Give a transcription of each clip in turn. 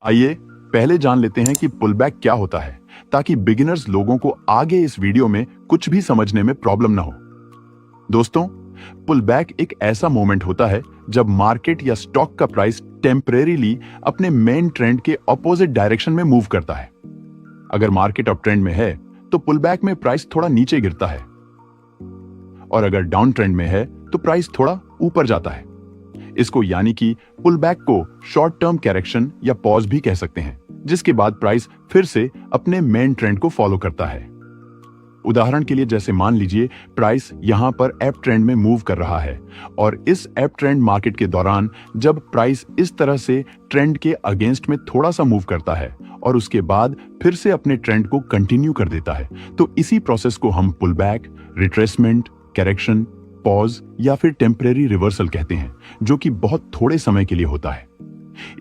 आइए पहले जान लेते हैं कि पुलबैक क्या होता है, ताकि बिगिनर्स लोगों को आगे इस वीडियो में कुछ भी समझने में प्रॉब्लम ना हो। दोस्तों, पुलबैक एक ऐसा मोमेंट होता है जब मार्केट या स्टॉक का प्राइस टेम्परेरीली अपने मेन ट्रेंड के ऑपोजिट डायरेक्शन में मूव करता है। अगर मार्केट अप ट्रेंड में है तो पुलबैक में प्राइस थोड़ा नीचे गिरता है, और अगर डाउन ट्रेंड में है तो प्राइस थोड़ा ऊपर जाता है। इसको यानी कि पुलबैक को शॉर्ट टर्म करेक्शन या पॉज भी कह सकते हैं, जिसके बाद प्राइस फिर से अपने मेन ट्रेंड को फॉलो करता है। उदाहरण के लिए जैसे मान लीजिए प्राइस यहां पर अप ट्रेंड में मूव कर रहा है, और इस अप ट्रेंड मार्केट के दौरान जब प्राइस इस तरह से ट्रेंड के अगेंस्ट में थोड़ा सा मूव करता है और उसके बाद फिर से अपने ट्रेंड को कंटिन्यू कर देता है, तो इसी प्रोसेस को हम पुलबैक, रिट्रेसमेंट, करेक्शन, पॉज या फिर टेम्परेरी रिवर्सल कहते हैं, जो कि बहुत थोड़े समय के लिए होता है।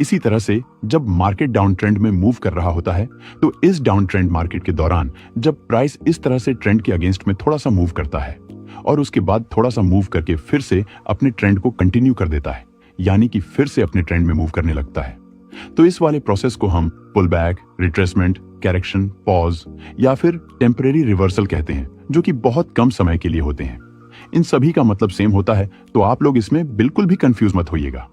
इसी तरह से जब मार्केट डाउन ट्रेंड में मूव कर रहा होता है, तो इस डाउन ट्रेंड मार्केट के दौरान जब प्राइस इस तरह से ट्रेंड के अगेंस्ट में थोड़ा सा मूव करता है और उसके बाद थोड़ा सा मूव करके फिर से अपने ट्रेंड को कंटिन्यू कर देता है, यानी कि फिर से अपने ट्रेंड में मूव करने लगता है, तो इस वाले प्रोसेस को हम पुलबैक, रिट्रेसमेंट, करेक्शन, पॉज या फिर टेम्परेरी रिवर्सल कहते हैं, जो कि बहुत कम समय के लिए होते हैं। इन सभी का मतलब सेम होता है, तो आप लोग इसमें बिल्कुल भी कंफ्यूज मत होइएगा।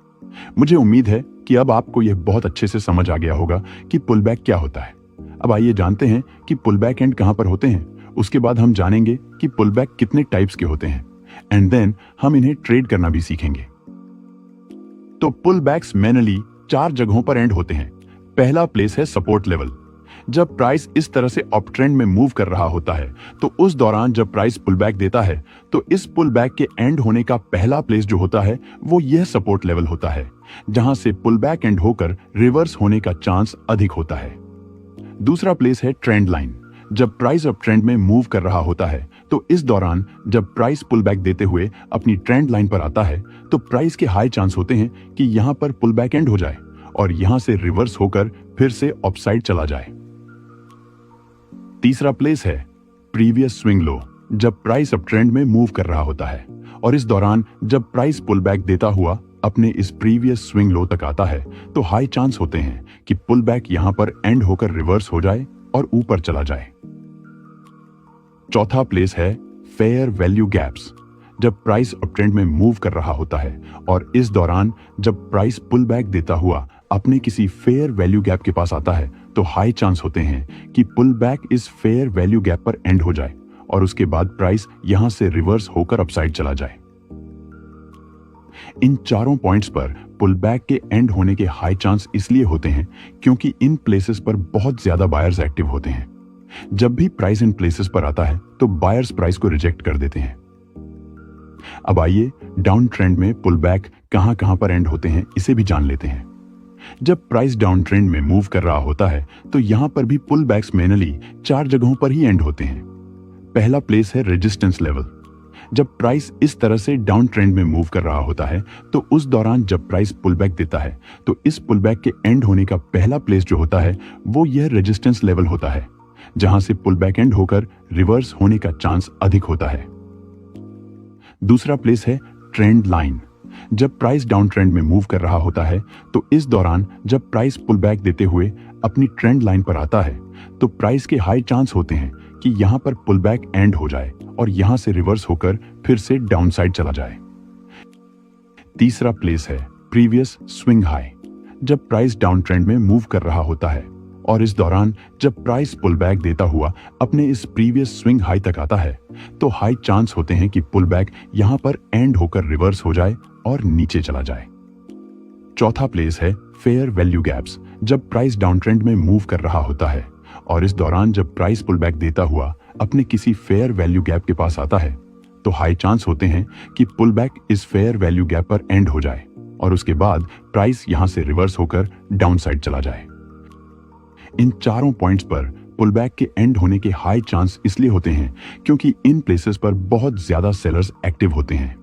मुझे उम्मीद है कि अब आपको यह बहुत अच्छे से समझ आ गया होगा कि पुलबैक क्या होता है। अब आइए जानते हैं कि पुलबैक एंड कहां पर होते हैं। उसके बाद हम जानेंगे कि पुलबैक कितने टाइप्स के होते हैं, एंड देन हम इन्हें ट्रेड करना भी सीखेंगे। तो पुलबैक्स मेनली 4 जगहों पर एंड होते हैं। पहला प्लेस है सपोर्ट लेवल। जब प्राइस इस तरह से अप ट्रेंड में मूव कर रहा होता है, तो उस दौरान जब प्राइस पुलबैक देता है, तो इस पुलबैक के एंड होने का पहला प्लेस जो होता है वो यह सपोर्ट लेवल होता है, जहां से पुलबैक एंड होकर रिवर्स होने का चांस अधिक होता है। दूसरा प्लेस है ट्रेंड लाइन। जब प्राइस अप ट्रेंड में मूव कर रहा होता है, तो इस दौरान जब प्राइस पुलबैक देते हुए अपनी ट्रेंड लाइन पर आता है, तो प्राइस के हाई चांस होते हैं कि यहां पर पुलबैक एंड हो जाए और यहां से रिवर्स होकर फिर से अपसाइड चला जाए। तीसरा प्लेस है प्रीवियस स्विंग लो। जब प्राइस अप ट्रेंड में मूव कर रहा होता है और इस दौरान जब प्राइस पुलबैक देता हुआ अपने इस प्रीवियस स्विंग लो तक आता है, तो हाई चांस होते हैं कि पुलबैक यहां पर एंड होकर रिवर्स हो जाए और ऊपर चला जाए। चौथा प्लेस है फेयर वैल्यू गैप्स। जब प्राइस अप ट्रेंड में मूव कर रहा होता है और इस दौरान जब प्राइस पुलबैक देता हुआ अपने किसी फेयर वैल्यू गैप के पास आता है, तो हाई चांस होते हैं कि पुलबैक इस फेयर वैल्यू गैप पर एंड हो जाए और उसके बाद प्राइस यहां से रिवर्स होकर अपसाइड चला जाए। इन चारों पॉइंट्स पर पुलबैक के एंड होने के हाई चांस इसलिए होते हैं क्योंकि इन प्लेसेस पर बहुत ज्यादा बायर्स एक्टिव होते हैं। जब भी प्राइस इन प्लेसेस पर आता है, तो बायर्स प्राइस को रिजेक्ट कर देते हैं। अब आइए डाउन ट्रेंड में पुलबैक कहां कहां पर एंड होते हैं, इसे भी जान लेते हैं। जब प्राइस डाउन ट्रेंड में मूव कर रहा होता है, तो यहां पर भी पुलबैक्स मेनली 4 जगहों पर ही एंड होते हैं। पहला प्लेस है रेजिस्टेंस लेवल। जब प्राइस इस तरह से डाउन ट्रेंड में मूव कर रहा होता है, तो उस दौरान जब प्राइस पुलबैक देता है, तो इस पुलबैक के एंड होने का पहला प्लेस जो होता है वो यह रेजिस्टेंस लेवल होता है, जहां से पुलबैक एंड होकर रिवर्स होने का चांस अधिक होता है। दूसरा प्लेस है ट्रेंड लाइन। जब प्राइस डाउन ट्रेंड में मूव कर रहा होता है, तो इस दौरान जब प्राइस पुलबैक देते हुए अपनी ट्रेंड लाइन पर आता है, तो प्राइस के हाई चांस होते हैं कि यहां पर पुलबैक एंड हो जाए और यहां से रिवर्स होकर फिर से डाउन साइड चला जाए। तीसरा प्लेस है प्रीवियस स्विंग हाई। जब प्राइस डाउन ट्रेंड में मूव कर रहा होता है और इस दौरान जब प्राइस पुलबैक देता हुआ अपने इस प्रीवियस स्विंग हाई तक आता है, तो हाई चांस होते हैं कि पुलबैक यहां पर एंड होकर रिवर्स हो जाए और नीचे चला जाए। चौथा प्लेस है फेयर वैल्यू गैप्स। जब प्राइस डाउन ट्रेंड में मूव कर रहा होता है और इस दौरान जब प्राइस पुलबैक देता हुआ अपने किसी फेयर वैल्यू गैप के पास आता है, तो हाई चांस होते हैं कि पुलबैक इस फेयर वैल्यू गैप पर एंड हो जाए और उसके बाद प्राइस यहां से रिवर्स होकर डाउन साइड चला जाए। इन चारों पॉइंट्स पर पुलबैक के एंड होने के हाई चांस इसलिए होते हैं क्योंकि इन प्लेसेस पर बहुत ज्यादा सेलर्स एक्टिव होते हैं।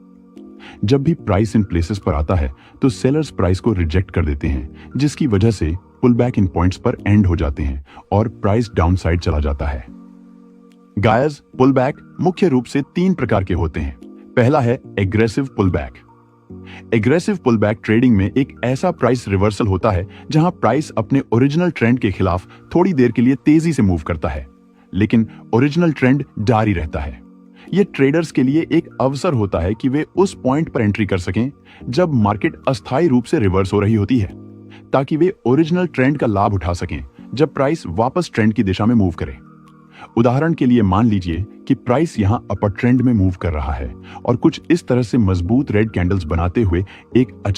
जब भी प्राइस इन प्लेसेस पर आता है, तो सेलर्स प्राइस को रिजेक्ट कर देते हैं, जिसकी वजह से पुलबैक इन पॉइंट्स पर एंड हो जाते हैं और प्राइस डाउन साइड चला जाता है। गायस, पुलबैक मुख्य रूप से 3 प्रकार के होते हैं। पहला है aggressive pullback. Aggressive pullback trading में एक ऐसा प्राइस रिवर्सल होता है जहां प्राइस अपने ओरिजिनल ट्रेंड के खिलाफ थोड़ी देर के लिए तेजी से मूव करता है, लेकिन ओरिजिनल ट्रेंड जारी रहता है। यह ट्रेडर्स के लिए एक अवसर होता है कि वे उस पॉइंट पर एंट्री कर सकें जब मार्केट अस्थायी रूप से रिवर्स हो रही होती है, ताकि वे ओरिजिनल ट्रेंड का लाभ उठा सकें जब प्राइस वापस ट्रेंड की दिशा में मूव करे। उदाहरण के लिए मान लीजिए कि प्राइस यहां अपर ट्रेंड में मूव कर रहा है और कुछ इस तरह से मजबूत रेड कैंडल्स बनाते हुए एक अचानक